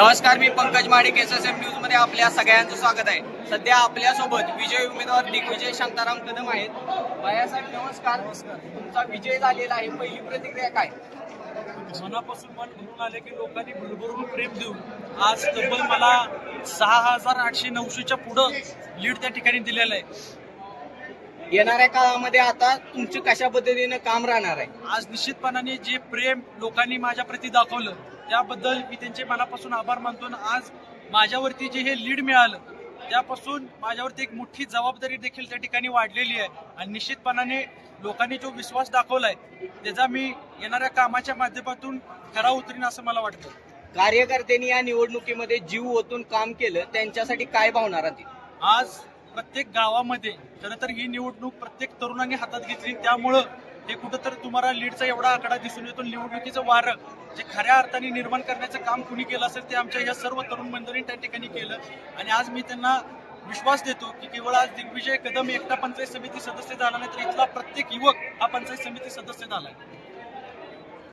नमस्कार, मी Pankaj Madik, SSM news मध्ये आपल्या सगळ्यांचं स्वागत आहे. सध्या आपल्यासोबत विजय उमेदवार दिग्विजय शांताराम कदम आहेत. बायासाहेब नमस्कार. तुमचा विजय झालेला आहे, पहिली प्रतिक्रिया काय? मनापासून मन भरून आले की लोकांनी भरभरून प्रेम देऊन आज तब्बल मला 6,800-900च्या पुढं लीड त्या ठिकाणी दिलेलं आहे. येणाऱ्या काळामध्ये आता तुमचं कशा पद्धतीनं काम राहणार आहे? आज निश्चितपणाने जे प्रेम लोकांनी माझ्या प्रती दाखवलं त्याबद्दल मी त्यांचे मनापासून आभार मानतो. आज माझ्यावरती जे हे लीड मिळालं त्यापासून माझ्यावरती एक मोठी जबाबदारी देखील त्या ठिकाणी वाढलेली आहे आणि निश्चितपणाने लोकांनी जो विश्वास दाखवलाय त्याचा मी येणाऱ्या कामाच्या माध्यमातून खरा उतरीन असं मला वाटतं. कार्यकर्त्यांनी या निवडणुकीमध्ये जीव ओतून काम केलं, त्यांच्यासाठी काय भावना राहतील? आज प्रत्येक गावामध्ये खरं तर ही निवडणूक प्रत्येक तरुणांनी हातात घेतली, त्यामुळं हे कुठंतरी तुम्हाला लीडचा एवढा आकडा दिसून येतो. निवडणुकीचं वारं जे खऱ्या अर्थाने निर्माण करण्याचं काम कुणी केलं असेल ते आमच्या या सर्व तरुण मंडळींनी त्या ठिकाणी केलं आणि आज मी त्यांना विश्वास देतो की केवळ आज दिग्विजय कदम एकटा पंचायत समिती सदस्य झाला नाही तर इथला प्रत्येक युवक हा पंचायत समिती सदस्य झाला आहे.